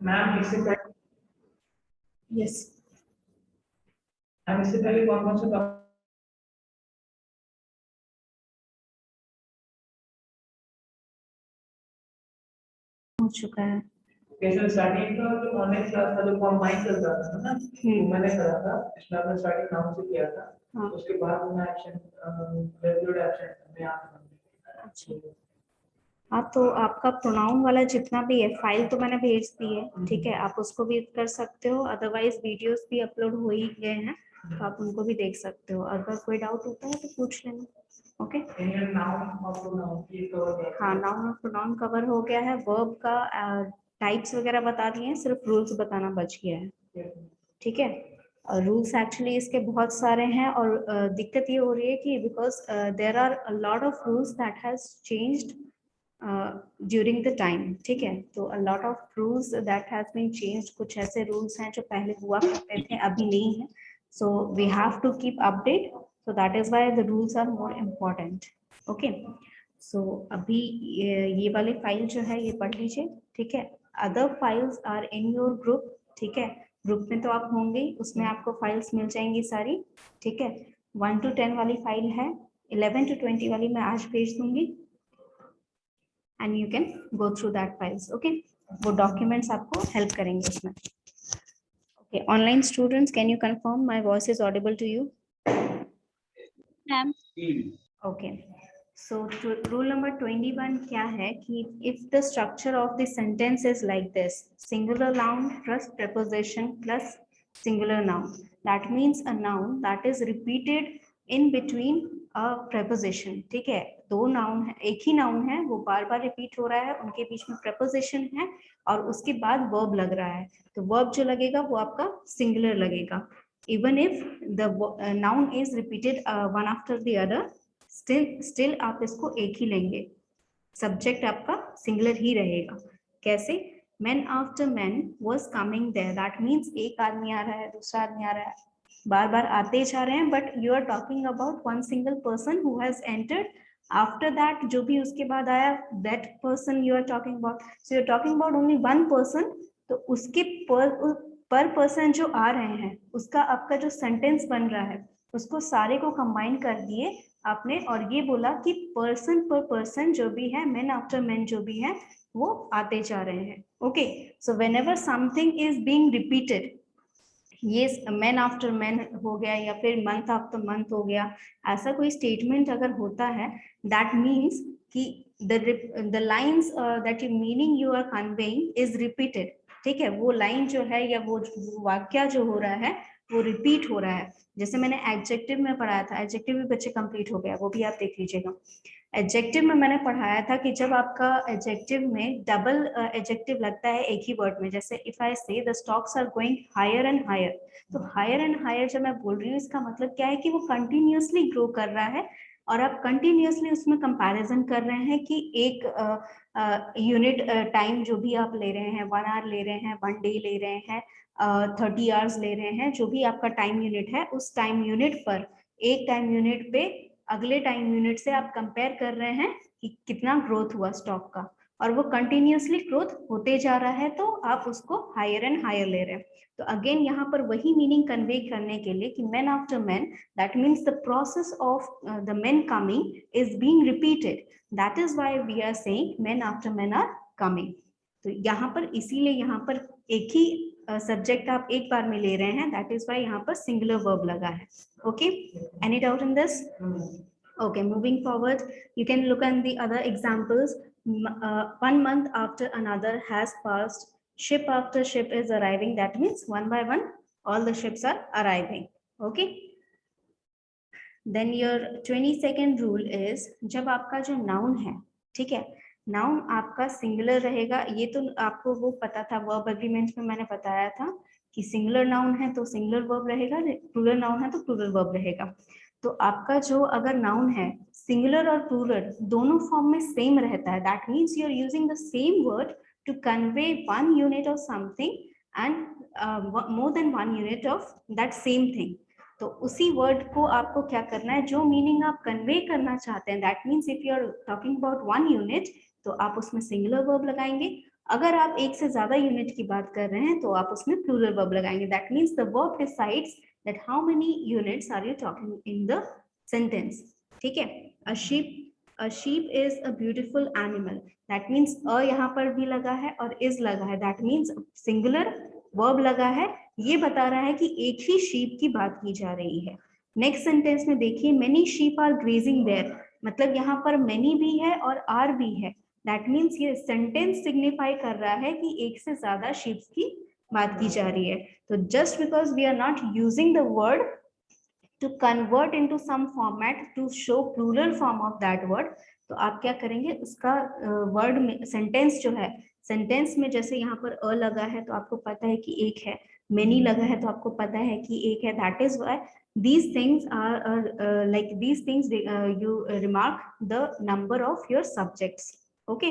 Ma'am इससे पहले yes ma'am इससे पहले कौन कौन से हो चुका है। कैसे स्टार्टिंग का जो ऑनलाइन क्लास था जो कंबाइन कर रहा था ना, वो मैंने करा था, इसमें आपने स्टार्टिंग नाम से किया था। हाँ। उसके बाद मैं एब्सेंट रेगुलर एब्सेंट में आ गया। अच्छा हाँ, तो आपका प्रोनाउन वाला जितना भी है फाइल तो मैंने भेज दी है, ठीक है, आप उसको भी कर सकते हो, अदरवाइज वीडियोस भी अपलोड हो ही गए हैं तो आप उनको भी देख सकते हो, अगर कोई डाउट होता है तो पूछ लेना। ओके नाउन और प्रोनाउन ये कवर हाँ, नाउन और प्रोनाउन कवर हो गया है, वर्ब का टाइप्स वगैरह बता दिए हैं, सिर्फ रूल्स बताना बच गया है, ठीक है। और रूल्स एक्चुअली इसके बहुत सारे हैं और दिक्कत ये हो रही है कि because there are a lot of rules that has changed during the time, ठीक है, तो a lot of rules that has been changed, कुछ ऐसे रूल्स हैं जो पहले हुआ करते थे अभी नहीं है, so we have to keep update, so that is why the rules are more important. Okay so अभी ये वाली फाइल जो है ये पढ़ लीजिए, ठीक है, other files are in your group, ठीक है, ग्रुप में तो आप होंगे ही, उसमें आपको फाइल्स मिल जाएंगी सारी, ठीक है, 1 to 10 वाली फाइल है, 11 to 20 वाली मैं आज भेज दूंगी and you can go through that files. Okay वो डॉक्यूमेंट्स आपको हेल्प करेंगे उसमें। Okay online students can you confirm my voice is audible to you? Ma'am okay so rule number 21 क्या है कि if the structure of the sentence is like this, singular noun plus preposition plus singular noun, that means a noun that is repeated in between a preposition, ठीक है, दो noun है, एक ही noun है, वो बार बार रिपीट हो रहा है, उनके बीच में preposition है और उसके बाद verb लग रहा है, तो verb जो लगेगा वो आपका singular लगेगा, even if the noun is repeated one after the other, still आप इसको एक ही लेंगे, सब्जेक्ट आपका सिंगुलर ही रहेगा। कैसे? Man after man was coming there, that means एक आदमी आ रहा है, दूसरा आदमी आ रहा है, बार बार आते जा रहे हैं, but you are talking about one single person who has entered, after that जो भी उसके बाद आया that person you are talking about, so you are talking about only one person, तो उसके पर पर्सन जो आ रहे हैं उसका आपका जो सेंटेंस बन रहा है उसको सारे को कंबाइन कर दिए आपने, और ये बोला कि पर्सन पर पर्सन जो भी है, मैन आफ्टर मैन जो भी है वो आते जा रहे हैं। Okay so whenever something is being repeated, ये मैन आफ्टर मैन हो गया या फिर मंथ आफ्टर मंथ हो गया, ऐसा कोई स्टेटमेंट अगर होता है दैट मीन्स कि the lines that you meaning you are conveying is repeated, ठीक है, वो लाइन जो है या वो वाक्य जो हो रहा है वो रिपीट हो रहा है। जैसे मैंने एडजेक्टिव में पढ़ाया था, एडजेक्टिव भी बच्चे कंप्लीट हो गया, वो भी आप देख लीजिएगा। एडजेक्टिव में मैंने पढ़ाया था कि जब आपका एडजेक्टिव में डबल एडजेक्टिव लगता है एक ही वर्ड में, जैसे if I say the stocks are going higher and higher, तो हायर एंड हायर जब मैं बोल रही हूँ इसका मतलब क्या है कि वो कंटिन्यूअसली ग्रो कर रहा है, और आप कंटिन्यूअसली उसमें कंपैरिजन कर रहे हैं कि एक यूनिट टाइम जो भी आप ले रहे हैं, 1 आवर ले रहे हैं, 1 डे ले रहे हैं, 30 आवर्स ले रहे हैं, जो भी आपका टाइम यूनिट है, उस टाइम यूनिट पर एक टाइम यूनिट पे अगले टाइम यूनिट से आप कंपेयर कर रहे हैं कि कितना ग्रोथ हुआ स्टॉक का, और वो कंटिन्यूअसली ग्रोथ होते जा रहा है, तो आप उसको हायर एंड हायर ले रहे हैं। तो अगेन यहाँ पर वही मीनिंग कन्वे करने के लिए कि man after man, that means the process of the man coming is being repeated, that is why we are saying man after man are coming. तो यहाँ पर इसीलिए यहाँ पर एक ही सब्जेक्ट आप एक बार में ले रहे हैं, दैट इज व्हाई यहाँ पर सिंगुलर वर्ब लगा है। Okay any doubt in this? Okay, moving forward, you can look at the other examples. 1 month after another has passed, ship after ship is arriving, that means one by one all the ships are arriving. Okay, then your 22nd rule is जब आपका जो noun है, ठीक है, noun आपका singular रहेगा, ये तो आपको वो पता था, वर्ब एग्रीमेंट में मैंने बताया था कि सिंगुलर नाउन है तो सिंगुलर वर्ब रहेगा, प्लूरल नाउन है तो प्लूरल वर्ब रहेगा। तो आपका जो अगर नाउन है सिंगुलर और प्लूरल दोनों फॉर्म में सेम रहता है, that means you are using the same word to convey one unit of something and more than one unit of that same thing. तो उसी वर्ड को आपको क्या करना है, जो मीनिंग आप कन्वे करना चाहते हैं, that means if you are talking about one unit तो आप उसमें सिंगुलर वर्ब लगाएंगे, अगर आप एक से ज्यादा यूनिट की बात कर रहे हैं तो आप उसमें प्लूरल वर्ब लगाएंगे. That means the verb decides that how many units are you talking in the sentence. ठीक है. a sheep is a beautiful animal. That means a यहाँ पर भी लगा है और इज लगा है. दैट मीन्स सिंगुलर वर्ब लगा है. ये बता रहा है कि एक ही शीप की बात की जा रही है. नेक्स्ट सेंटेंस में देखिए, many sheep are grazing there. मतलब यहाँ पर मेनी भी है और आर भी है. दैट मीन्स ये सेंटेंस सिग्निफाई कर रहा है कि एक से ज्यादा शीप्स की बात की जा रही है. तो just because we are not using the word to convert into some format to show plural form of that word, तो आप क्या करेंगे, उसका वर्ड में सेंटेंस जो है, सेंटेंस में जैसे यहाँ पर अ लगा है तो आपको पता है कि एक है, मेनी लगा है तो आपको पता है कि एक है. That is why these things are like these things you remark the number of your subjects. Okay.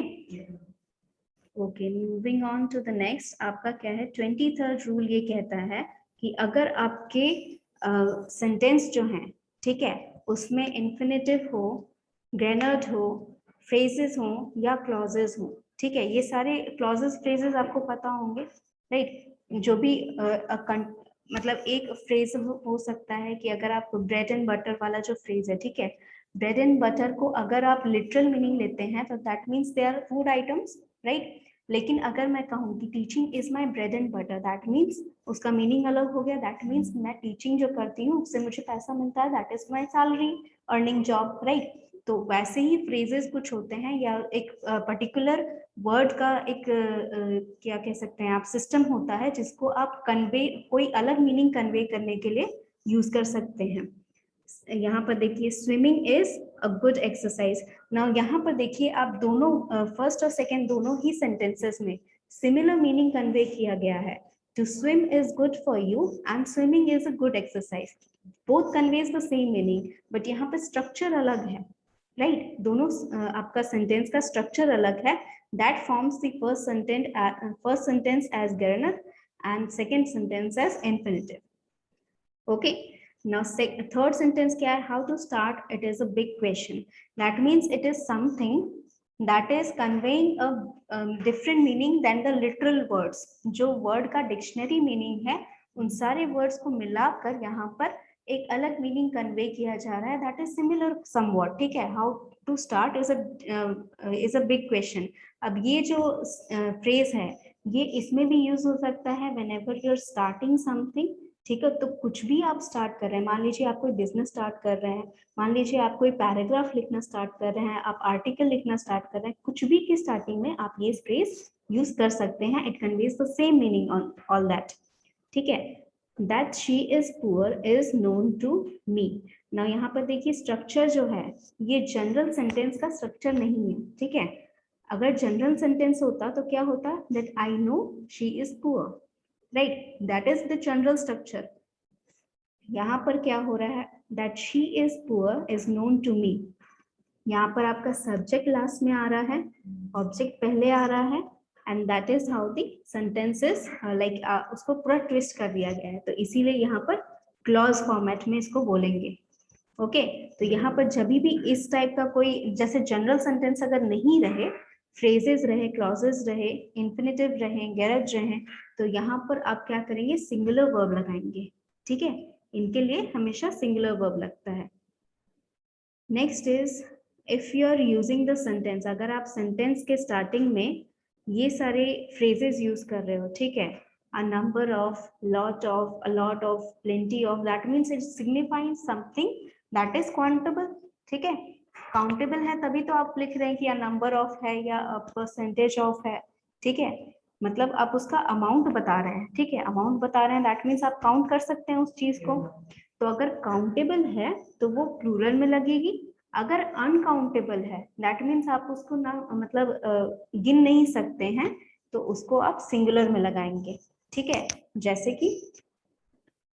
Okay, moving on to the next. आपका क्या है 23rd रूल. ये कहता है कि अगर आपके सेंटेंस जो हैं, ठीक है, उसमें इन्फिनेटिव हो, ग्रेनर्ड हो, फ्रेजेस हो या क्लॉजेस हो, ठीक है, ये सारे क्लॉजेस फ्रेजेस आपको पता होंगे, राइट. जो भी मतलब एक फ्रेज हो सकता है कि अगर आप ब्रेड एंड बटर वाला जो फ्रेज है, ठीक है, ब्रेड एंड बटर को अगर आप लिटरल मीनिंग लेते हैं तो that means they are food items, right. लेकिन अगर मैं कहूँ कि teaching is my bread and butter, that means उसका मीनिंग अलग हो गया. दैट मीन्स मैं टीचिंग जो करती हूँ उससे मुझे पैसा मिलता है, that is my salary, earning job, right. तो वैसे ही फ्रेजेस कुछ होते हैं या एक पर्टिकुलर वर्ड का एक क्या कह सकते हैं आप, सिस्टम होता है जिसको आप कन्वे, कोई अलग मीनिंग कन्वे करने के लिए यूज कर सकते हैं. यहाँ पर देखिए, swimming is a good exercise. Now यहाँ पर देखिए, आप दोनों फर्स्ट और सेकंड दोनों ही सेंटेंसेस में सिमिलर मीनिंग कन्वे किया गया है. To swim is good for you and swimming is a good exercise. Both conveys the same meaning, but यहाँ पर स्ट्रक्चर अलग है, राइट. दोनों आपका सेंटेंस का स्ट्रक्चर अलग है. That forms the first sentence as governor and second sentence as infinitive. Okay. Now, third sentence क्या है? How to start? It is a big question. That means it is something that is conveying a different meaning than the literal words. जो word का dictionary meaning है, उन सारे words को मिलाकर यहाँ पर एक अलग meaning convey किया जा रहा है. That is similar somewhat. ठीक है. How to start is a big question. अब ये जो phrase है, ये इसमें भी use हो सकता है whenever you are starting something. ठीक है. तो कुछ भी आप स्टार्ट कर रहे हैं, मान लीजिए आप कोई बिजनेस स्टार्ट कर रहे हैं, मान लीजिए आप कोई पैराग्राफ लिखना स्टार्ट कर रहे हैं, आप आर्टिकल लिखना स्टार्ट कर रहे हैं, कुछ भी की स्टार्टिंग में आप ये फ्रेज यूज कर सकते हैं. It conveys the same meaning on all that. ठीक है. That she is poor is known to me. Now यहाँ पर देखिए, स्ट्रक्चर जो है ये जनरल सेंटेंस का स्ट्रक्चर नहीं है. ठीक है. अगर जनरल सेंटेंस होता तो क्या होता, that I know she is poor, right. That is the general structure. यहाँ पर क्या हो रहा है, that she is poor is known to me. यहाँ पर आपका सब्जेक्ट लास्ट में आ रहा है, ऑब्जेक्ट पहले आ रहा है, and that is how the sentence is like, उसको पूरा ट्विस्ट कर दिया गया है. तो इसीलिए यहाँ पर क्लॉज फॉर्मेट में इसको बोलेंगे. ओके. तो यहाँ पर जब भी इस टाइप का कोई, जैसे जनरल सेंटेंस अगर नहीं रहे, फ्रेजेस रहे, क्लॉजेस रहे, इंफिनिटिव रहे, गैरेज रहे, तो यहाँ पर आप क्या करेंगे, सिंगुलर वर्ब लगाएंगे. ठीक है. इनके लिए हमेशा सिंगुलर वर्ब लगता है. Next is if you are using the sentence. अगर आप सेंटेंस के स्टार्टिंग में ये सारे फ्रेजेस यूज कर रहे हो, ठीक है, a number of, lot of, a lot of, plenty of, that means it signifies something that is countable. ठीक है. काउंटेबल है तभी तो आप लिख रहे हैं कि a number of है या a percentage of है. ठीक है. मतलब आप उसका अमाउंट बता रहे हैं. ठीक है. अमाउंट बता रहे हैं, दैट मीन्स आप काउंट कर सकते हैं उस चीज को. तो अगर काउंटेबल है तो वो प्लूरल में लगेगी. अगर अनकाउंटेबल है, दैट मीन्स आप उसको ना, मतलब गिन नहीं सकते हैं, तो उसको आप सिंगुलर में लगाएंगे. ठीक है. जैसे कि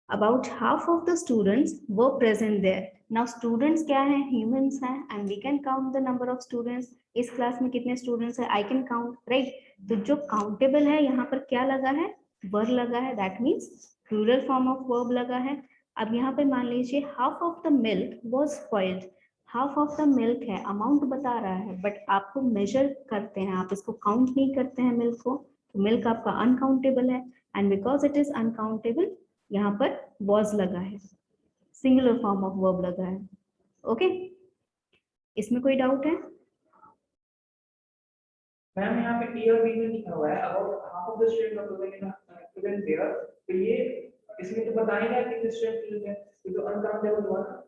about half of the students were present there. Now students क्या है, humans हैं, and we can count the number of students. इस क्लास में कितने students हैं, I can count, right? तो जो countable है, यहाँ पर क्या लगा है, were लगा है, that means plural form of verb लगा है. अब यहाँ पे मान लीजिए half of the milk was spoiled. Half of the milk है, अमाउंट बता रहा है, बट आपको मेजर करते हैं, आप इसको काउंट नहीं करते हैं मिल्क को, तो मिल्क आपका अनकाउंटेबल है, and because it is uncountable यहाँ पर वॉज लगा है, सिंगुलर फॉर्म ऑफ वर्ब लगा है। ओके, इसमें कोई डाउट है? मैम यहाँ पे ए और बी में लिखा हुआ है about half of the strength of the there, तो ये इसमें तो बताएगा कि स्ट्रेंथ है, ये तो अनकाउंटेबल हुआ ना।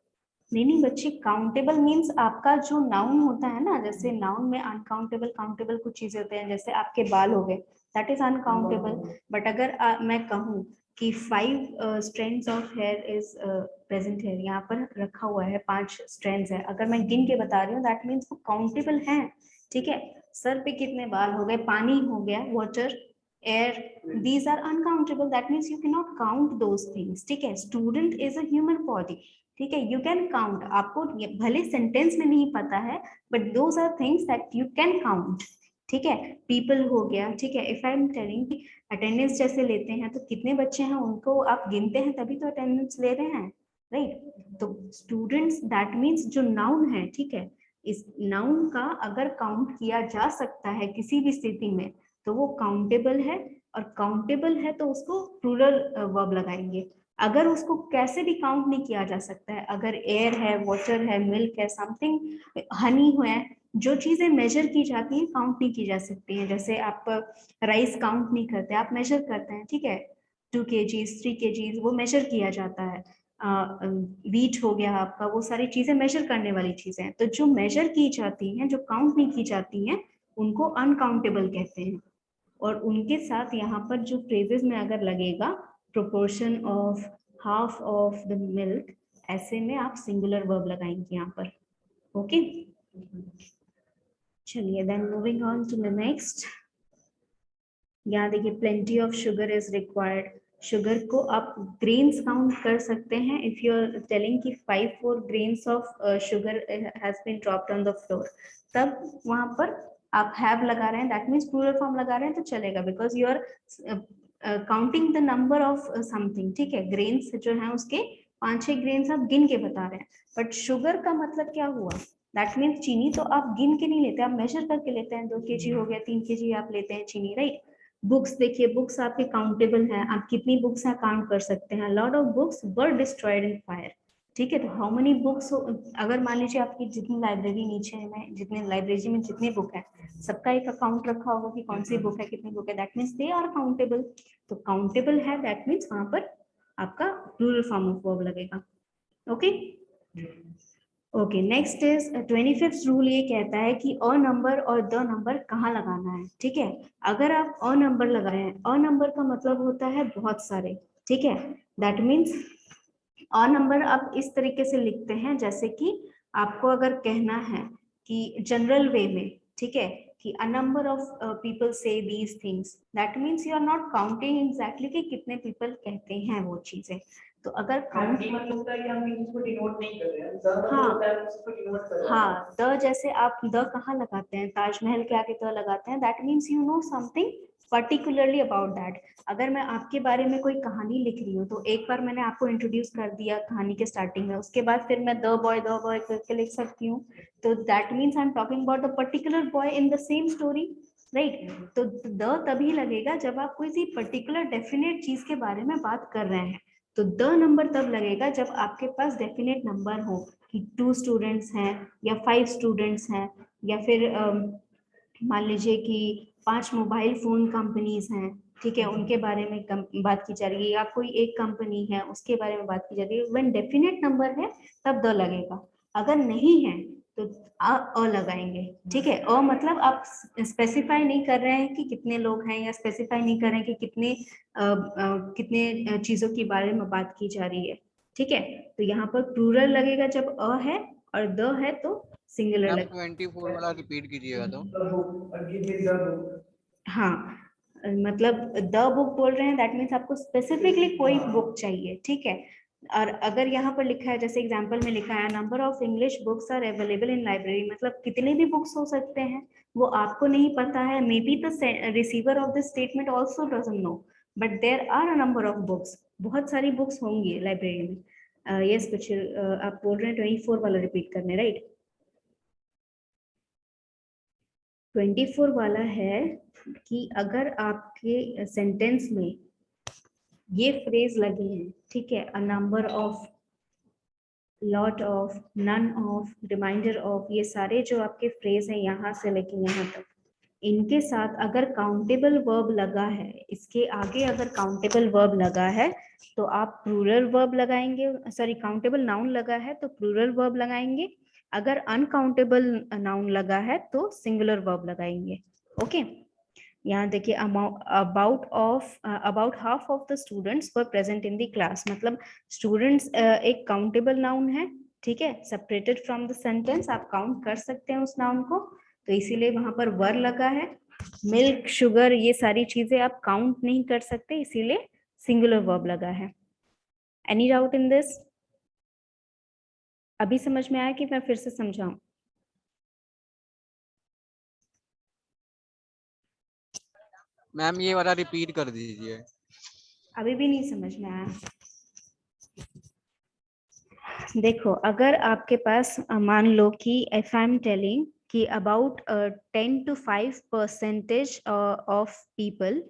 नहीं बच्चे, काउंटेबल मीन्स आपका जो नाउन होता है ना, जैसे नाउन में अनकाउंटेबल काउंटेबल कुछ चीजें होते हैं, जैसे आपके बाल हो गए, दैट इज अनकाउंटेबल। बट अगर मैं कहूँ कि 5 strands of here is present here, यहाँ पर रखा हुआ है 5 स्ट्रैंड्स है, अगर मैं गिन के बता रही हूँ दैट मीन्स वो काउंटेबल है। ठीक है, सर पे कितने बाल हो गए, पानी हो गया, water, air, these are uncountable, that means you cannot count those things। ठीक है, student is a human body, ठीक है, यू कैन काउंट, आपको भले सेंटेंस में नहीं पता है but those are things that you can count. ठीक है, पीपल हो गया, ठीक है, इफ आई एम टेलिंग कि अटेंडेंस जैसे लेते हैं तो कितने बच्चे हैं उनको आप गिनते हैं तभी तो अटेंडेंस ले रहे हैं, राइट। तो स्टूडेंट्स दैट मीन्स जो नाउन है, ठीक है, इस नाउन का अगर काउंट किया जा सकता है किसी भी स्थिति में तो वो काउंटेबल है, और काउंटेबल है तो उसको प्लूरल वर्ब लगाएंगे। अगर उसको कैसे भी काउंट नहीं किया जा सकता है, अगर एयर है, वाटर है, मिल्क है, समथिंग, हनी है, जो चीजें मेजर की जाती हैं काउंट नहीं की जा सकती हैं, जैसे आप राइस काउंट नहीं करते, आप मेजर करते हैं, ठीक है, 2 kg 3 kg वो मेजर किया जाता है। वीट हो गया आपका, वो सारी चीजें मेजर करने वाली चीजें हैं, तो जो मेजर की जाती हैं, जो काउंट नहीं की जाती हैं, उनको अनकाउंटेबल कहते हैं। और उनके साथ यहाँ पर जो फ्रेजेस में अगर लगेगा proportion of, half of the milk, ऐसे में आप सिंगुलर वर्ब लगाएंगे यहाँ पर। ओके, चलिए then moving on to the next. यहाँ देखिए plenty of sugar is required, sugar को आप ग्रेन्स काउंट कर सकते हैं, इफ यू आर टेलिंग कि 5-4 grains of sugar has been dropped on the floor, तब वहां पर आप हैव लगा रहे हैं, दैट मीन्स प्लूरल फॉर्म लगा रहे हैं तो चलेगा, because you are counting the number of something. ठीक है, ग्रेन्स जो है उसके 5-6 ग्रेन्स आप गिन के बता रहे हैं, बट शुगर का मतलब क्या हुआ, दैट मीन्स चीनी तो आप गिन के नहीं लेते, आप मेजर करके लेते हैं, 2 kg हो गया, 3 kg आप लेते हैं चीनी, राइट। बुक्स देखिए, बुक्स आपके काउंटेबल हैं, आप कितनी बुक्स हैं काउंट कर सकते हैं, lot of books were destroyed in fire. ठीक है, तो हाउ मेनी बुक्स, अगर मान लीजिए आपकी जितनी लाइब्रेरी नीचे में, जितने लाइब्रेरी में जितने बुक है, सबका एक अकाउंट रखा होगा कि कौन सी बुक है, कितनी बुक है, that means they are countable. तो काउंटेबल है, दैट मीन्स वहां पर आपका प्लूरल फॉर्म ऑफ वर्ब लगेगा। Okay okay, next is 25th rule, ये कहता है कि अ नंबर और द नंबर कहाँ लगाना है। ठीक है, अगर आप अ नंबर लगाए हैं, अ नंबर का मतलब होता है बहुत सारे, ठीक है, दैट मीन्स अ नंबर आप इस तरीके से लिखते हैं, जैसे कि आपको अगर कहना है कि जनरल वे में, ठीक है, कि अ नंबर ऑफ पीपल से these things, that means you are not counting exactly कि कितने पीपल कहते हैं वो चीजें। तो अगर काउंट मतलब होता है कि हम इसको डिनोट नहीं कर रहे हैं, द मतलब हाँ, होता है उसको डिनोट कर रहे हैं। हाँ, द जैसे आप द कहाँ लगाते हैं, ताजमहल के आगे द लगाते हैं, that means you know something particularly about that. अगर मैं आपके बारे में कोई कहानी लिख रही हूँ तो एक बार मैंने आपको इंट्रोड्यूस कर दिया कहानी के स्टार्टिंग में, उसके बाद फिर मैं द बॉय करके लिख सकती हूँ, तो that means I am talking about the particular boy in the same story, right. तो द तभी लगेगा जब आप कोई सी पर्टिकुलर डेफिनेट चीज के बारे में बात कर रहे हैं, तो द नंबर तब लगेगा जब आपके पास डेफिनेट नंबर हो, कि 2 स्टूडेंट्स हैं या 5 स्टूडेंट्स हैं, या फिर मान लीजिए कि 5 मोबाइल फोन कंपनीज हैं, ठीक है, उनके बारे में बात की जा रही है, या कोई एक कंपनी है उसके बारे में बात की जा रही है, व्हेन डेफिनेट नंबर है तब द लगेगा, अगर नहीं है तो अ लगाएंगे। ठीक है, अ मतलब आप स्पेसिफाई नहीं कर रहे हैं कि कितने लोग हैं, या स्पेसिफाई नहीं कर रहे हैं कि कितने चीजों के बारे में बात की जा रही है। ठीक है, तो यहाँ पर प्लूरल लगेगा जब अ है, और द है तो सिंगुलर मैम लगेगा। 24 वाला रिपीट कीजिएगा तो। The book, give me the book. हाँ, मतलब द बुक बोल रहे हैं, दैट मीन्स आपको स्पेसिफिकली कोई बुक चाहिए। ठीक है, और अगर यहाँ पर लिखा है, जैसे एग्जांपल में लिखा है number of English books are available in library, मतलब कितने भी बुक्स हो सकते हैं, वो आपको नहीं पता है, may be the receiver of the statement also doesn't know, but there are a number of books, बहुत सारी बुक्स होंगी लाइब्रेरी में। यस कुछ आप बोल रहे हैं 24 वाला रिपीट करने, राइट। 24 वाला है कि अगर आपके सेंटेंस में ये फ्रेज लगे हैं, ठीक है, a number of, lot of, none of, reminder of, ये सारे जो आपके फ्रेज हैं यहाँ से लेके यहाँ तक, इनके साथ अगर काउंटेबल वर्ब लगा है, इसके आगे अगर काउंटेबल वर्ब लगा है तो आप प्लूरल वर्ब लगाएंगे, सॉरी काउंटेबल नाउन लगा है तो प्लूरल वर्ब लगाएंगे, अगर अनकाउंटेबल नाउन लगा है तो सिंगुलर वर्ब लगाएंगे। ओके, यहाँ देखिए, about half of the students were present in the class, मतलब स्टूडेंट्स एक काउंटेबल नाउन है, ठीक है, सेपरेटेड फ्रॉम द सेंटेंस, आप काउंट कर सकते हैं उस नाउन को, तो इसीलिए वहां पर वर लगा है। मिल्क, शुगर, ये सारी चीजें आप काउंट नहीं कर सकते, इसीलिए सिंगुलर वर्ब लगा है। Any doubt in this? अभी समझ में आया कि मैं फिर से समझाऊं? मैम ये वाला रिपीट कर दीजिए। अभी भी नहीं समझ में आया? देखो, अगर आपके पास मान लो कि इफ आई एम टेलिंग कि about 10 to 5% of people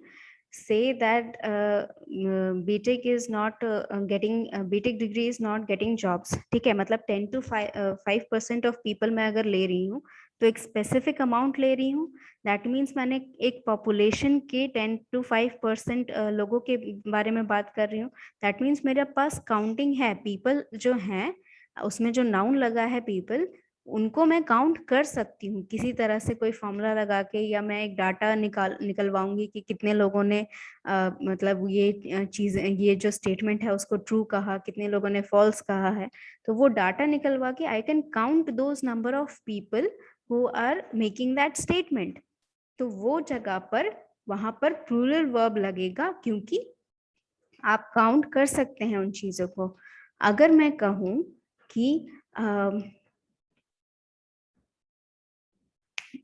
say that BTech is not getting BTech degree is not getting jobs, ठीक है, मतलब 10 to 5% of people मैं अगर ले रही हूँ तो एक स्पेसिफिक अमाउंट ले रही हूँ, दैट मीन्स मैंने एक पॉपुलेशन के 10 to 5% लोगों के बारे में बात कर रही हूँ, दैट मीन्स मेरे पास काउंटिंग है, पीपल जो हैं उसमें जो नाउन लगा है पीपल, उनको मैं काउंट कर सकती हूँ किसी तरह से, कोई फॉर्मूला लगा के, या मैं एक डाटा निकलवाऊंगी कि कितने लोगों ने मतलब ये चीज, ये जो स्टेटमेंट है उसको ट्रू कहा, कितने लोगों ने फॉल्स कहा है, तो वो डाटा निकलवा के I can count those number of people who are making that statement, तो वो जगह पर वहां पर प्लूरल वर्ब लगेगा, क्योंकि आप काउंट कर सकते हैं उन चीजों को। अगर मैं कहूं कि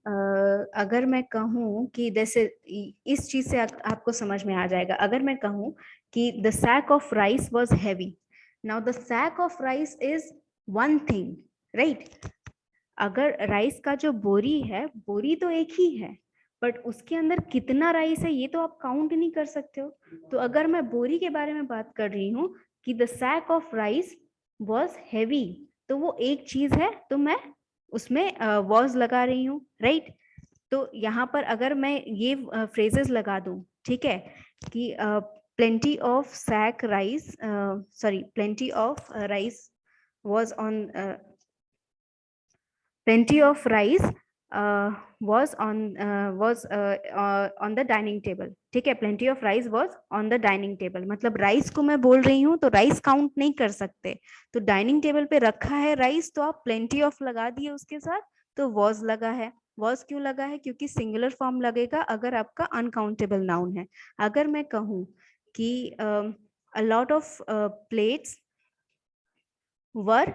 अगर मैं कहूं कि जैसे इस चीज से आपको समझ में आ जाएगा, अगर मैं कहूं कि the sack of rice was heavy, now the sack of rice is one thing, right? अगर राइस का जो बोरी है, बोरी तो एक ही है, बट उसके अंदर कितना राइस है ये तो आप काउंट नहीं कर सकते हो। तो अगर मैं बोरी के बारे में बात कर रही हूँ कि the sack of rice was heavy, तो वो एक चीज है, तो मैं उसमें वॉज लगा रही हूँ, राइट? तो यहाँ पर अगर मैं ये फ्रेजेस लगा दूं, ठीक है, कि plenty of sack rice, sorry plenty of rice was on, plenty of rice was on the dining table, ठीक है, plenty of rice was on the dining table, मतलब राइस को मैं बोल रही हूँ तो राइस काउंट नहीं कर सकते, तो डाइनिंग टेबल पे रखा है राइस, तो आप plenty of लगा दिए उसके साथ, तो was लगा है। was क्यों लगा है? क्योंकि सिंगुलर फॉर्म लगेगा अगर आपका अनकाउंटेबल नाउन है। अगर मैं कहूँ कि a lot of plates were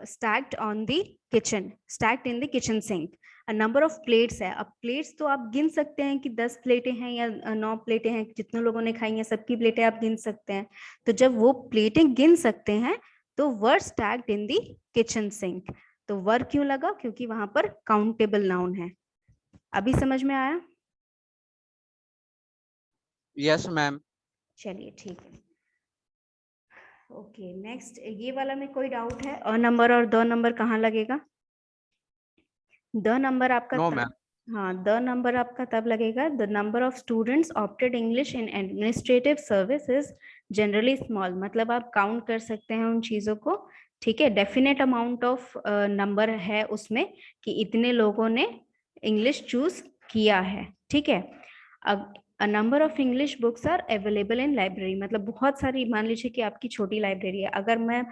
stacked on the kitchen, stacked in the kitchen sink, a number of plates है। अब प्लेट्स तो आप गिन सकते हैं कि 10 प्लेटें हैं या 9 प्लेटें हैं, जितने लोगों ने खाई हैं सबकी प्लेटें आप गिन सकते हैं, तो जब वो प्लेटें गिन सकते हैं तो वर स्टैक्ड इन दी किचन सिंक, तो वर क्यों लगा? क्योंकि वहां पर काउंटेबल नाउन है। अभी समझ में आया? Yes ma'am. चलिए ठीक है। ओके, नेक्स्ट ये वाला में कोई डाउट है? अ नंबर और द नंबर कहाँ लगेगा? द नंबर आपका नो तब, मैम। हाँ, द नंबर आपका तब लगेगा, the number of students opted English in administrative service is generally small, मतलब आप काउंट कर सकते हैं उन चीजों को, ठीक है, डेफिनेट अमाउंट ऑफ नंबर है उसमें कि इतने लोगों ने इंग्लिश चूज किया है, ठीक है। अब a number of English books are available in library, मतलब बहुत सारी, मान लीजिए कि आपकी छोटी लाइब्रेरी है, अगर मैं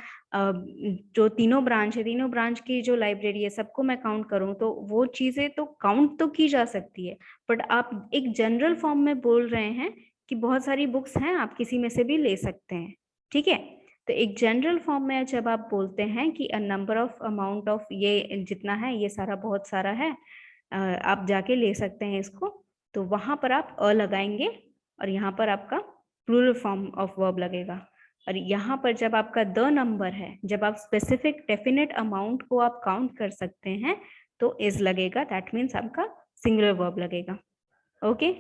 जो तीनों ब्रांच है, तीनों ब्रांच की जो लाइब्रेरी है सबको मैं काउंट करूं तो वो चीजें तो काउंट तो की जा सकती है, बट आप एक जनरल फॉर्म में बोल रहे हैं कि बहुत सारी बुक्स हैं, आप किसी में से भी ले सकते हैं, ठीक है। तो एक जनरल फॉर्म में जब आप बोलते हैं कि a number of amount of, ये जितना है ये सारा बहुत सारा है, आप जाके ले सकते हैं इसको, तो वहां पर आप अ लगाएंगे और यहाँ पर आपका प्लूरल फॉर्म ऑफ वर्ब लगेगा, और यहाँ पर जब आपका द नंबर है, जब आप स्पेसिफिक डेफिनेट अमाउंट को आप काउंट कर सकते हैं तो इज लगेगा, दैट मीन्स आपका सिंगुलर वर्ब लगेगा। ओके,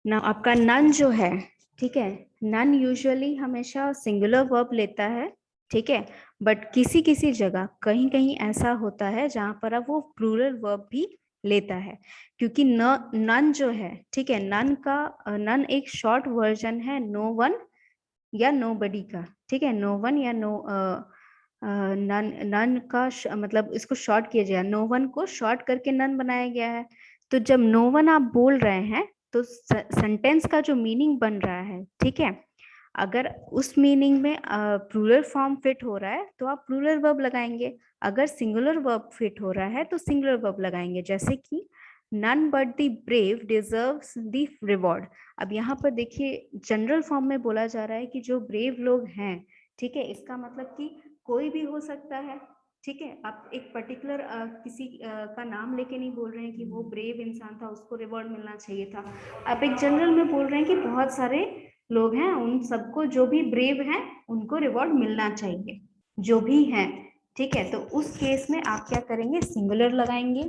ना आपका नन जो है, ठीक है, नन यूजुअली हमेशा सिंगुलर वर्ब लेता है, ठीक है, बट किसी किसी जगह कहीं कहीं ऐसा होता है जहां पर अब वो प्लूरल वर्ब भी लेता है, क्योंकि नन जो है, ठीक है, नन एक शॉर्ट वर्जन है नो वन या नोबडी का, ठीक है, नो वन या नन नन का मतलब इसको शॉर्ट किया गया, नो वन को शॉर्ट करके नन बनाया गया है। तो जब नो वन आप बोल रहे हैं तो सेंटेंस का जो मीनिंग बन रहा है, ठीक है, अगर उस मीनिंग में प्लूरल फॉर्म फिट हो रहा है तो आप प्लूरल वर्ब लगाएंगे, अगर सिंगुलर वर्ब फिट हो रहा है तो सिंगुलर वर्ब लगाएंगे, जैसे कि none but the brave deserves the reward. अब यहाँ पर देखिए जनरल फॉर्म में बोला जा रहा है कि जो ब्रेव लोग हैं, ठीक है, इसका मतलब कि कोई भी हो सकता है, ठीक है, आप एक पर्टिकुलर किसी का नाम लेके नहीं बोल रहे हैं कि वो ब्रेव इंसान था उसको रिवॉर्ड मिलना चाहिए था, आप एक जनरल में बोल रहे हैं कि बहुत सारे लोग हैं, उन सबको जो भी ब्रेव हैं उनको रिवॉर्ड मिलना चाहिए, जो भी हैं, ठीक है, तो उस केस में आप क्या करेंगे, सिंगुलर लगाएंगे।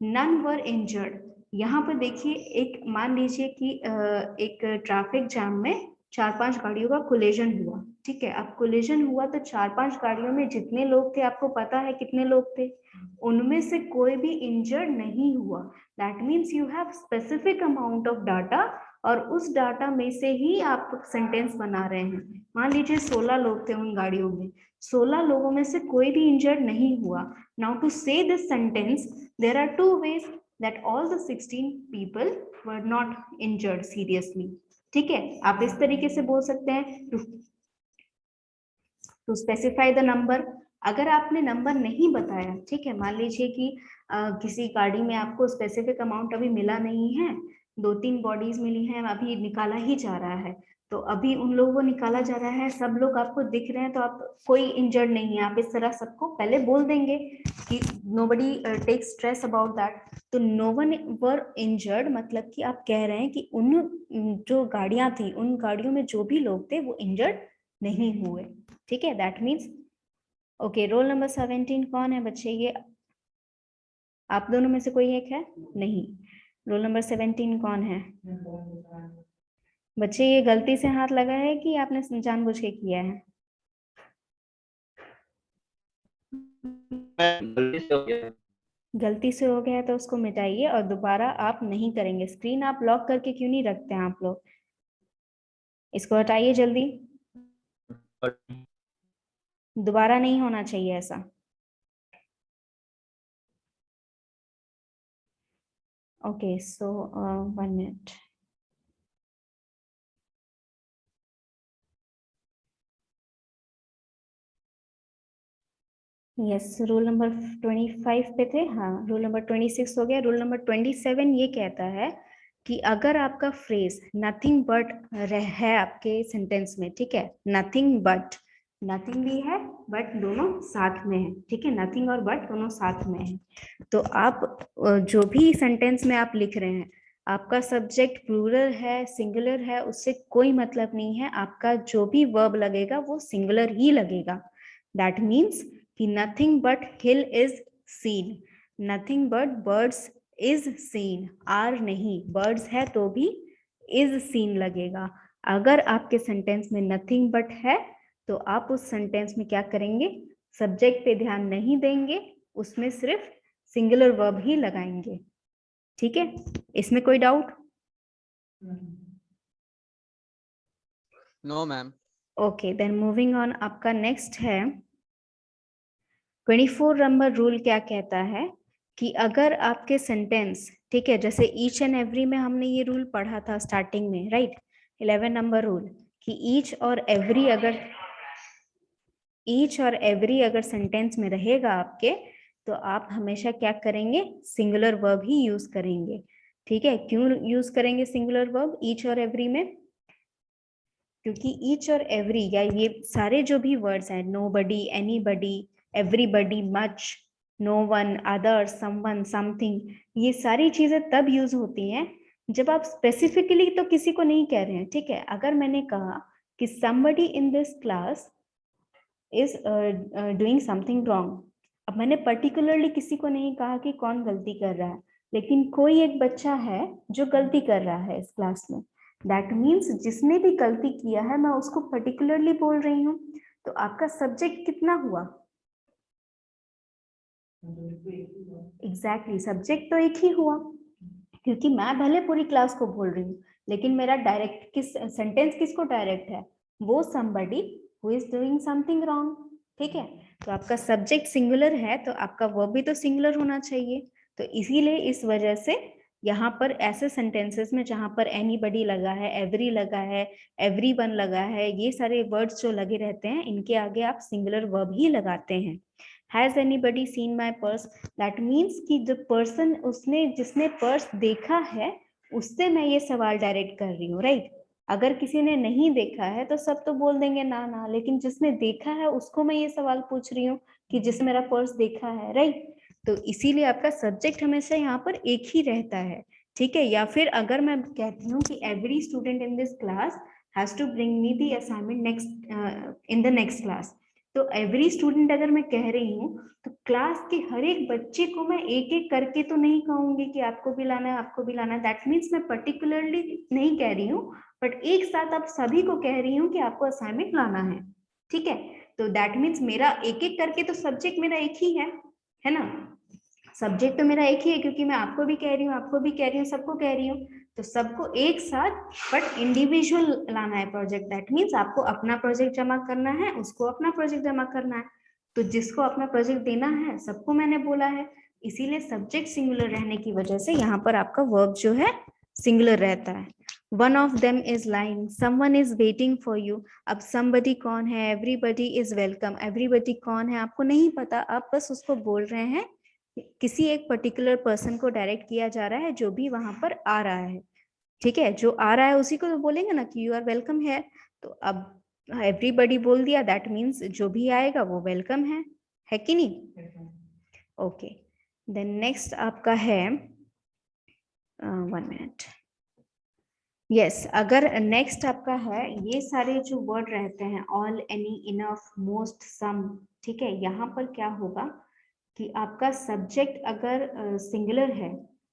नन वर इंजर्ड, यहाँ पर देखिए एक मान लीजिए कि एक ट्रैफिक जैम में 4-5 गाड़ियों का कोलिजन हुआ, ठीक है, अब कोलिजन हुआ तो 4-5 गाड़ियों में जितने लोग थे आपको पता है कितने लोग थे, उनमें से कोई भी इंजर्ड नहीं हुआ, that means you have specific amount of data और उस डाटा में से ही आप सेंटेंस बना रहे हैं। मान लीजिए 16 लोग थे उन गाड़ियों में, 16 लोगों में से कोई भी इंजर्ड नहीं हुआ। नाउ टू से this sentence there are two ways that all the 16 people were not injured seriously, ठीक है, आप इस तरीके से बोल सकते हैं टू स्पेसिफाई द नंबर। अगर आपने नंबर नहीं बताया, ठीक है, मान लीजिए कि किसी गाड़ी में आपको स्पेसिफिक अमाउंट अभी मिला नहीं है, 2-3 बॉडीज मिली हैं, अभी निकाला ही जा रहा है, तो अभी उन लोगों को निकाला जा रहा है, सब लोग आपको दिख रहे हैं, तो आप कोई इंजर्ड नहीं है, आप इस तरह सबको पहले बोल देंगे कि nobody take stress about that, तो नो वन वर इंजर्ड मतलब कि आप कह रहे हैं कि उन जो गाड़ियां थी उन गाड़ियों में जो भी लोग थे वो इंजर्ड नहीं हुए, ठीक है, that means okay. Roll number 17 कौन है बच्चे, ये आप दोनों में से कोई एक है? नहीं, रोल नंबर 17 कौन है बच्चे? ये गलती से हाथ लगा है कि आपने जानबूझ के किया है? गलती से हो गया है तो उसको मिटाइए और दोबारा आप नहीं करेंगे। स्क्रीन आप लॉक करके क्यों नहीं रखते हैं आप लोग? इसको हटाइए जल्दी, दोबारा नहीं होना चाहिए ऐसा। ओके, सो 1 मिनट। यस, रूल नंबर 25 पे थे, हाँ, रूल नंबर 26 हो गया। रूल नंबर 27 ये कहता है कि अगर आपका फ्रेज नथिंग बट है आपके सेंटेंस में, ठीक है, नथिंग बट, नथिंग भी है बट दोनों साथ में है, ठीक है, नथिंग और बट दोनों साथ में है, तो आप जो भी सेंटेंस में आप लिख रहे हैं, आपका सब्जेक्ट प्लूरल है सिंगुलर है उससे कोई मतलब नहीं है, आपका जो भी वर्ब लगेगा वो सिंगुलर ही लगेगा। दैट मीन्स कि nothing but hill is seen, nothing but birds is seen, are नहीं, birds है तो भी is seen लगेगा। अगर आपके सेंटेंस में nothing but है तो आप उस सेंटेंस में क्या करेंगे, सब्जेक्ट पे ध्यान नहीं देंगे, उसमें सिर्फ सिंगुलर वर्ब ही लगाएंगे, ठीक है, इसमें कोई doubt? No ma'am. Okay, then moving on, आपका नेक्स्ट है 24 नंबर रूल। क्या कहता है कि अगर आपके सेंटेंस, ठीक है, जैसे ईच एंड एवरी में हमने ये रूल पढ़ा था स्टार्टिंग में, राइट, 11 नंबर रूल, कि ईच और एवरी अगर सेंटेंस में रहेगा आपके, तो आप हमेशा क्या करेंगे, सिंगुलर वर्ब ही यूज करेंगे, ठीक है। क्यों यूज करेंगे सिंगुलर वर्ब ईच और एवरी में? क्योंकि ईच और एवरी या ये सारे जो भी वर्ड्स हैं, nobody, anybody, everybody, much, no one, other, someone, something, ये सारी चीजें तब यूज होती हैं जब आप स्पेसिफिकली तो किसी को नहीं कह रहे हैं, ठीक है। अगर मैंने कहा कि somebody in this class is doing something wrong, अब मैंने पर्टिकुलरली किसी को नहीं कहा कि कौन गलती कर रहा है, लेकिन कोई एक बच्चा है जो गलती कर रहा है इस क्लास में। दैट मीन्स जिसने भी गलती किया है मैं उसको पर्टिकुलरली बोल रही हूँ। तो आपका सब्जेक्ट कितना हुआ? एग्जैक्टली, सब्जेक्ट तो एक ही हुआ, क्योंकि मैं भले पूरी क्लास को बोल रही हूँ, लेकिन मेरा डायरेक्ट किस सेंटेंस किसको डायरेक्ट है? वो somebody who is doing something wrong। ठीक है, तो आपका सब्जेक्ट सिंगुलर है तो आपका वर्ब भी तो सिंगुलर होना चाहिए। तो इसीलिए इस वजह से यहाँ पर ऐसे सेंटेंसेस में जहां पर एनीबडी लगा है, एवरी लगा है, एवरीवन लगा है, ये सारे वर्ड्स जो लगे रहते हैं इनके आगे आप सिंगुलर वर्ब ही लगाते हैं। Has anybody seen my purse, that means कि जो पर्सन उसने जिसने पर्स देखा है उससे मैं ये सवाल डायरेक्ट कर रही हूँ, राइट। अगर किसी ने नहीं देखा है तो सब तो बोल देंगे ना ना, लेकिन जिसने देखा है उसको मैं ये सवाल पूछ रही हूँ कि जिसने मेरा पर्स देखा है, राइट। तो इसीलिए आपका सब्जेक्ट हमेशा यहाँ पर एक ही रहता है, ठीक है। या फिर अगर मैं कहती हूँ कि every student in this class has to bring me the assignment next in the next class, तो एवरी स्टूडेंट अगर मैं कह रही हूँ तो क्लास के हर एक बच्चे को मैं एक एक करके तो नहीं कहूंगी कि आपको भी लाना है, आपको भी लाना है। दैट मीन्स मैं पर्टिकुलरली नहीं कह रही हूँ, बट एक साथ आप सभी को कह रही हूँ कि आपको असाइनमेंट लाना है, ठीक है। तो दैट मीन्स मेरा एक एक करके तो सब्जेक्ट मेरा एक ही है ना। सब्जेक्ट तो मेरा एक ही है, क्योंकि मैं आपको भी कह रही हूँ, आपको भी कह रही हूँ, सबको कह रही हूँ, तो सबको एक साथ बट इंडिविजुअल लाना है प्रोजेक्ट। दैट मीन्स आपको अपना प्रोजेक्ट जमा करना है, उसको अपना प्रोजेक्ट जमा करना है। तो जिसको अपना प्रोजेक्ट देना है सबको मैंने बोला है, इसीलिए सब्जेक्ट सिंगुलर रहने की वजह से यहाँ पर आपका वर्ब जो है सिंगुलर रहता है। One of them is lying, someone is waiting for you. अब somebody कौन है? Everybody is welcome. एवरीबडी कौन है आपको नहीं पता, आप बस उसको बोल रहे हैं, किसी एक पर्टिकुलर पर्सन को डायरेक्ट किया जा रहा है जो भी वहां पर आ रहा है, ठीक है। जो आ रहा है उसी को तो बोलेंगे ना कि यू आर वेलकम है। तो अब एवरीबडी बोल दिया, दैट मीन्स जो भी आएगा वो वेलकम है कि नहीं? ओके, देन नेक्स्ट आपका है 1 मिनट। यस, अगर नेक्स्ट आपका है, ये सारे जो वर्ड रहते हैं ऑल, एनी, इनफ, मोस्ट, सम, ठीक है। यहाँ पर क्या होगा कि आपका सब्जेक्ट अगर सिंगुलर है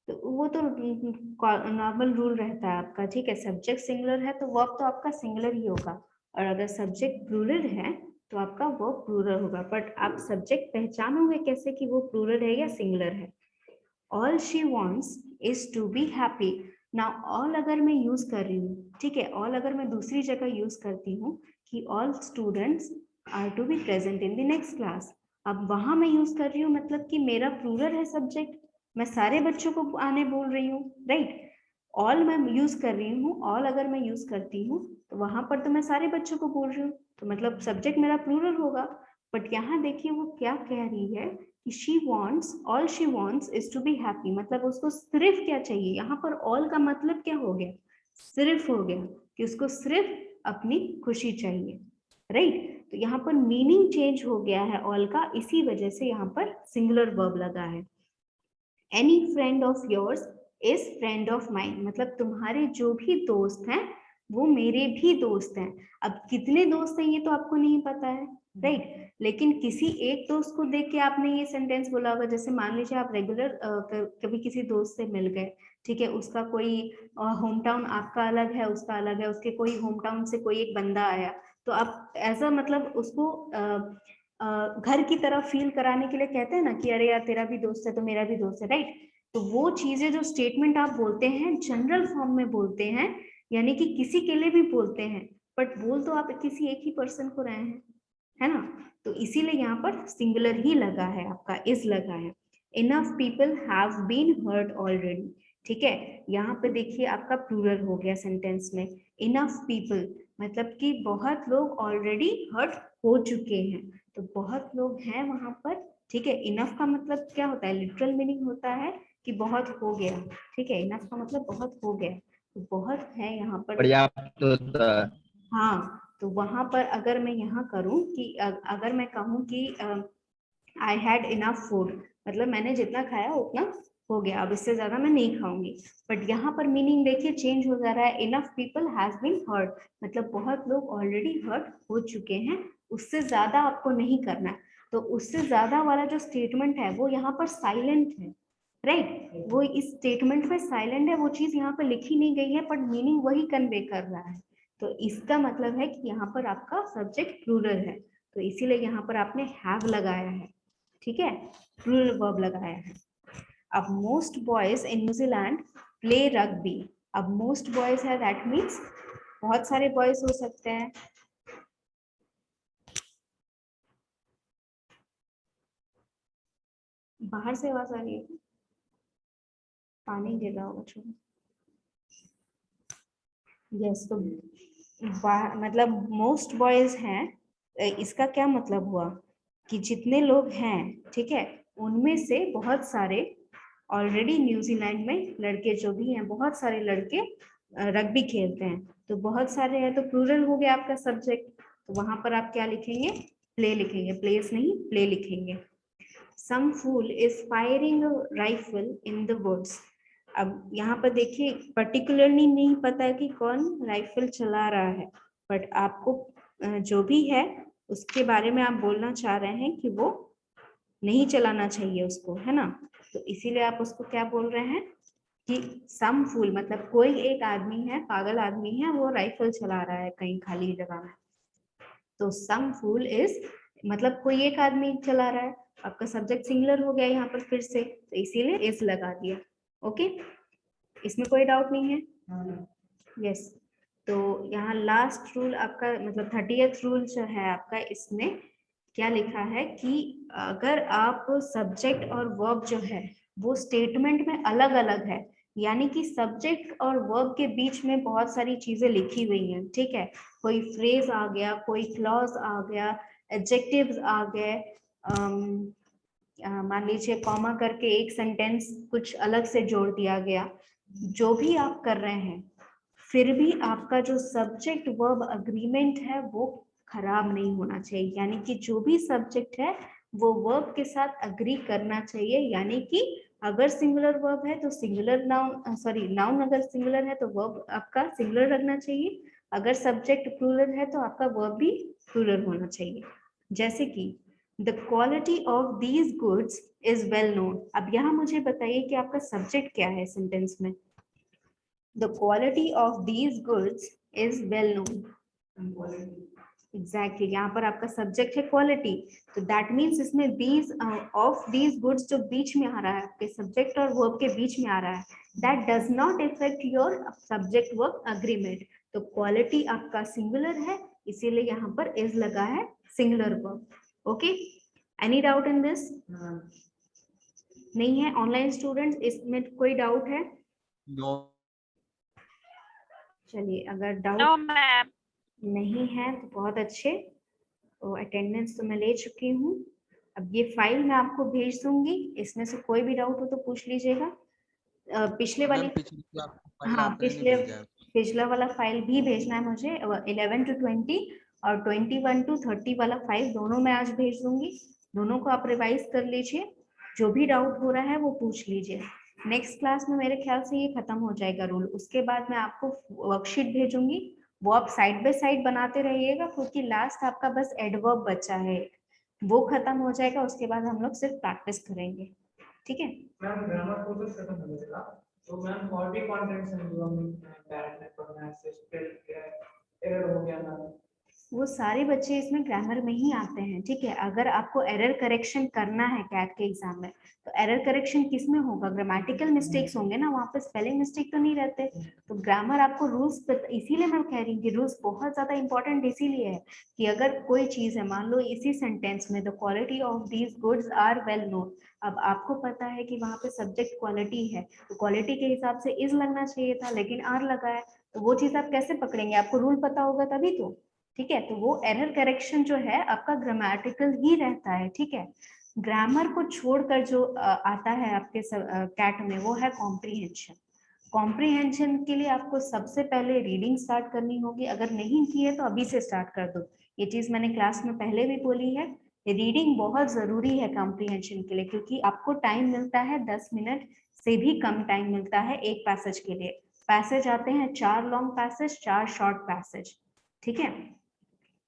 तो वो तो नॉर्मल रूल रहता है आपका, ठीक है। सब्जेक्ट सिंगुलर है तो वर्ब तो आपका सिंगुलर ही होगा, और अगर सब्जेक्ट प्लूरल है तो आपका वर्ब प्लूरल होगा। बट आप सब्जेक्ट पहचानोगे कैसे कि वो प्लूरल है या सिंगुलर है? All she wants is to be happy. Now all अगर मैं यूज कर रही हूँ, ठीक है, ऑल अगर मैं दूसरी जगह यूज करती हूँ कि all students are to be present in the next class, अब वहां मैं यूज कर रही हूँ मतलब कि मेरा प्लूरल है सब्जेक्ट, मैं सारे बच्चों को आने बोल रही हूँ, राइट। ऑल मैं यूज कर रही हूँ, ऑल अगर मैं यूज करती हूँ तो वहां पर तो मैं सारे बच्चों को बोल रही हूँ, तो मतलब सब्जेक्ट मेरा प्लूरल होगा। बट यहाँ देखिए वो क्या कह रही है कि she wants, all she wants is to be happy, मतलब उसको सिर्फ क्या चाहिए? यहाँ पर all का मतलब क्या हो गया? सिर्फ हो गया, कि उसको सिर्फ अपनी खुशी चाहिए, राइट। तो यहाँ पर मीनिंग चेंज हो गया है ऑल का, इसी वजह से यहाँ पर सिंगुलर वर्ब लगा है। Any friend of yours is friend of mine, मतलब तुम्हारे जो भी दोस्त हैं वो मेरे भी दोस्त हैं। अब कितने दोस्त हैं ये तो आपको नहीं पता है, राइट। लेकिन किसी एक दोस्त को देख के आपने ये सेंटेंस बोला होगा। जैसे मान लीजिए आप रेगुलर कभी किसी दोस्त से मिल गए, ठीक है, उसका कोई होम टाउन आपका अलग है, उसका अलग है, उसके कोई होम टाउन से कोई एक बंदा आया, तो आप ऐसा मतलब उसको घर की तरफ फील कराने के लिए कहते हैं ना कि अरे यार तेरा भी दोस्त है तो मेरा भी दोस्त है, राइट। तो वो चीजें जो स्टेटमेंट आप बोलते हैं जनरल फॉर्म में बोलते हैं, यानी कि किसी के लिए भी बोलते हैं, बट बोल तो आप किसी एक ही पर्सन को रहे हैं, है ना। तो इसीलिए यहाँ पर सिंगुलर ही लगा है, आपका इज लगा है। Enough people have been hurt already, ठीक है। यहाँ पे देखिए आपका प्लूरल हो गया सेंटेंस में। इनफ पीपल मतलब कि बहुत लोग ऑलरेडी हर्ट हो चुके हैं, तो बहुत लोग हैं वहां पर, ठीक है। इनफ का मतलब क्या होता है? लिटरल मीनिंग होता है कि बहुत हो गया, ठीक है। इनफ का मतलब बहुत हो गया, तो बहुत है यहाँ पर, पर्याप्त होता है। हाँ। तो वहां पर अगर मैं यहाँ करूँ कि अगर मैं कहूँ कि आई हैड इनफ फूड, मतलब मैंने जितना खाया उतना हो गया, अब इससे ज्यादा मैं नहीं खाऊंगी। बट यहाँ पर मीनिंग देखिए चेंज हो जा रहा है। Enough people has been hurt, मतलब बहुत लोग ऑलरेडी हर्ट हो चुके हैं, उससे ज्यादा आपको नहीं करना है। तो उससे ज्यादा वाला जो स्टेटमेंट है वो यहाँ पर साइलेंट है, राइट। वो इस स्टेटमेंट में साइलेंट है, वो चीज यहाँ पर लिखी नहीं गई है, बट मीनिंग वही कन्वे कर रहा है। तो इसका मतलब है कि यहाँ पर आपका सब्जेक्ट प्लूरल है, तो इसीलिए यहाँ पर आपने हैव लगाया है, ठीक है, प्लूरल वर्ब लगाया है। अब most boys in New Zealand play rugby. अब मोस्ट बॉयज है, दैट मीन्स बहुत सारे बॉयज हो सकते हैं। बाहर से आवाज आ रही है, पानी गिर रहा होगा छोड़ो। यस, तो मतलब मोस्ट बॉयज हैं, इसका क्या मतलब हुआ कि जितने लोग हैं, ठीक है, उनमें से बहुत सारे ऑलरेडी न्यूजीलैंड में लड़के जो भी हैं, बहुत सारे लड़के रग्बी खेलते हैं। तो बहुत सारे हैं तो प्लूरल हो गया आपका सब्जेक्ट, तो वहां पर आप क्या लिखेंगे, प्ले लिखेंगे, प्लेस नहीं प्ले लिखेंगे। Some fool is firing rifle in the woods. अब यहाँ पर देखिए पर्टिकुलरली नहीं पता है कि कौन राइफल चला रहा है, बट आपको जो भी है उसके बारे में आप बोलना चाह रहे हैं कि वो नहीं चलाना चाहिए उसको, है ना। तो इसीलिए आप उसको क्या बोल रहे हैं कि सम फूल, मतलब कोई एक आदमी है, पागल आदमी है, वो राइफल चला रहा है कहीं खाली जगह में। तो सम फूल इज मतलब कोई एक आदमी चला रहा है, आपका सब्जेक्ट सिंगुलर हो गया यहाँ पर फिर से, तो इसीलिए इज लगा दिया। ओके, इसमें कोई डाउट नहीं है। यस, तो यहाँ लास्ट रूल आपका मतलब 30th रूल जो है आपका, इसमें क्या लिखा है कि अगर आप सब्जेक्ट और वर्ब जो है वो स्टेटमेंट में अलग अलग है, यानी कि सब्जेक्ट और वर्ब के बीच में बहुत सारी चीजें लिखी हुई हैं, ठीक है, कोई फ्रेज आ गया, कोई क्लॉज आ गया, एडजेक्टिव्स आ गए, मान लीजिए कॉमा करके एक सेंटेंस कुछ अलग से जोड़ दिया गया, जो भी आप कर रहे हैं, फिर भी आपका जो सब्जेक्ट वर्ब अग्रीमेंट है वो खराब नहीं होना चाहिए। यानी कि जो भी सब्जेक्ट है वो वर्ब के साथ अग्री करना चाहिए, यानी कि अगर सिंगुलर वर्ब है तो सिंगुलर नाउन, सॉरी नाउन अगर सिंगुलर है तो वर्ब आपका सिंगुलर रखना चाहिए, अगर सब्जेक्ट प्लूरल है तो आपका वर्ब भी प्लूरल होना चाहिए। जैसे कि the quality of these goods is well known. अब यहाँ मुझे बताइए कि आपका सब्जेक्ट क्या है सेंटेंस में। The quality of these goods is well known. Exactly, यहाँ पर आपका सब्जेक्ट है क्वालिटी, तो दैट मीन्स इसमें these of these goods जो बीच में आ रहा है, आपके सब्जेक्ट और वर्ब के बीच में आ रहा है, that does not affect your subject verb agreement। तो क्वालिटी आपका सिंगुलर है, इसीलिए यहाँ पर is लगा है singular verb. Okay, any doubt in this? नहीं है? ऑनलाइन स्टूडेंट्स इसमें कोई डाउट है? नो। चलिए, अगर नो डाउट मैम। नहीं है तो बहुत अच्छे, तो अटेंडेंस तो मैं ले चुकी हूँ। अब ये फाइल मैं आपको भेज दूंगी, इसमें से कोई भी डाउट हो तो पूछ लीजिएगा। पिछले वाली, मैम पिछली क्लास का फाइल हाँ आपने नहीं भेजा है। पिछला वाला फाइल भी भेजना है मुझे, 11 to 20 और 21 to 30 वाला फाइल दोनों मैं आज भेज दूंगी। दोनों को आप रिवाइज कर लीजिए, जो भी डाउट हो रहा है वो पूछ लीजिए। नेक्स्ट क्लास में मेरे ख्याल से ये खत्म हो जाएगा रूल, उसके बाद मैं आपको वर्कशीट भेजूंगी, वो आप साइड बाय साइड बनाते रहिएगा, क्योंकि लास्ट आपका बस एडवर्ब बचा है, वो खत्म हो जाएगा, उसके बाद हम लोग सिर्फ प्रैक्टिस करेंगे, ठीक है। मैम ग्रामर प्रोसेस खत्म हो जाएगा, तो मैम और भी कंटेंट्स हैं जो हमें पैड में पढ़ना है, स्पेल एरर हो गया ना, वो सारे बच्चे इसमें ग्रामर में ही आते हैं, ठीक है। अगर आपको एरर करेक्शन करना है कैट के एग्जाम में, तो एरर करेक्शन किस में होगा, ग्रामेटिकल मिस्टेक्स होंगे ना, वहाँ पे स्पेलिंग मिस्टेक तो नहीं रहते। तो ग्रामर आपको रूल्स, इसीलिए मैं कह रही हूँ कि रूल्स बहुत ज्यादा इंपॉर्टेंट इसीलिए है कि अगर कोई चीज है, मान लो इसी सेंटेंस में the quality of these goods are well known, अब आपको पता है कि वहाँ पे सब्जेक्ट क्वालिटी है, तो क्वालिटी के हिसाब से इज लगना चाहिए था, लेकिन आर लगा है, तो वो चीज आप कैसे पकड़ेंगे, आपको रूल पता होगा तभी तो, ठीक है। तो वो एरर करेक्शन जो है आपका ग्रामेटिकल ही रहता है, ठीक है। ग्रामर को छोड़कर जो आता है आपके कैट में, वो है कॉम्प्रीहेंशन। कॉम्प्रीहेंशन के लिए आपको सबसे पहले रीडिंग स्टार्ट करनी होगी, अगर नहीं की है तो अभी से स्टार्ट कर दो, ये चीज मैंने क्लास में पहले भी बोली है, रीडिंग बहुत जरूरी है कॉम्प्रीहेंशन के लिए, क्योंकि आपको टाइम मिलता है 10 मिनट से भी कम टाइम मिलता है एक पैसेज के लिए। पैसेज आते हैं 4 लॉन्ग पैसेज, 4 शॉर्ट पैसेज, ठीक है।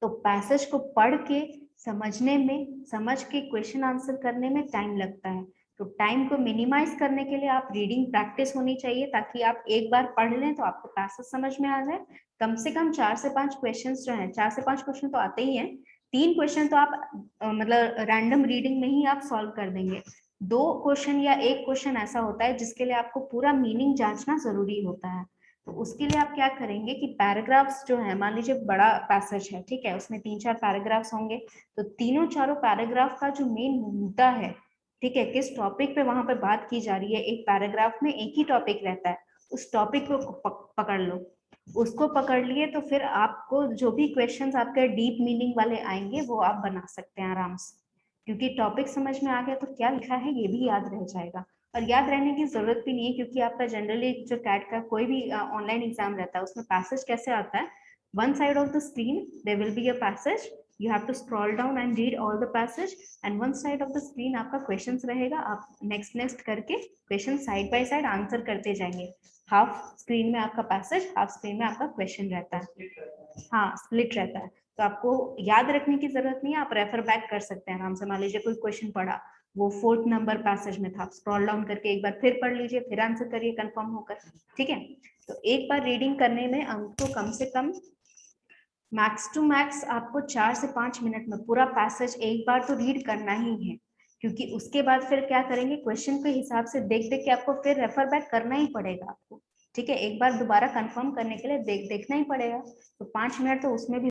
तो पैसेज को पढ़ के समझने में, समझ के क्वेश्चन आंसर करने में टाइम लगता है। तो टाइम को मिनिमाइज करने के लिए आप रीडिंग प्रैक्टिस होनी चाहिए, ताकि आप एक बार पढ़ लें तो आपको पैसेज समझ में आ जाए। कम से कम 4 से 5 क्वेश्चन जो हैं, 4 से 5 क्वेश्चन तो आते ही हैं, 3 क्वेश्चन तो आप मतलब रैंडम रीडिंग में ही आप सॉल्व कर देंगे। 2 क्वेश्चन या 1 क्वेश्चन ऐसा होता है जिसके लिए आपको पूरा मीनिंग जांचना जरूरी होता है। तो उसके लिए आप क्या करेंगे कि पैराग्राफ्स जो है, मान लीजिए बड़ा पैसेज है, ठीक है, उसमें 3-4 पैराग्राफ्स होंगे, तो तीनों चारों पैराग्राफ का जो मेन मुद्दा है, ठीक है, किस टॉपिक पे वहां पर बात की जा रही है, एक पैराग्राफ में एक ही टॉपिक रहता है, उस टॉपिक को पकड़ लो। उसको पकड़ लिए तो फिर आपको जो भी क्वेश्चंस आपके डीप मीनिंग वाले आएंगे वो आप बना सकते हैं आराम से, क्योंकि टॉपिक समझ में आ गया तो क्या लिखा है ये भी याद रह जाएगा। और याद रहने की जरूरत भी नहीं है, क्योंकि आपका जनरली जो कैट का कोई भी ऑनलाइन एग्जाम रहता है उसमें पैसेज कैसे आता है, one side of the screen there will be a passage, you have to scroll down and read all the passage, and one side of the screen आपका questions रहेगा, आप next करके question side by side answer करते जाएंगे। Half screen में आपका passage, half screen में आपका क्वेश्चन रहता है, हाँ स्प्लिट रहता है। तो आपको याद रखने की जरूरत नहीं है, आप रेफर बैक कर सकते हैं आराम से। मान लीजिए कोई क्वेश्चन पढ़ा, वो 4th नंबर पैसेज में था, स्क्रॉल डाउन करके एक बार फिर पढ़ लीजिए, फिर आंसर करिए कंफर्म होकर, ठीक है। तो एक बार रीडिंग करने में आपको कम से कम मैक्स टू मैक्स आपको 4 से 5 मिनट में पूरा पैसेज एक बार तो रीड करना ही है, क्योंकि उसके बाद फिर क्या करेंगे, क्वेश्चन के हिसाब से देख देख के आपको फिर रेफर बैक करना ही पड़ेगा आपको, ठीक है। एक बार दोबारा कंफर्म करने के लिए देखना ही पड़ेगा, तो 5 मिनट तो उसमें भी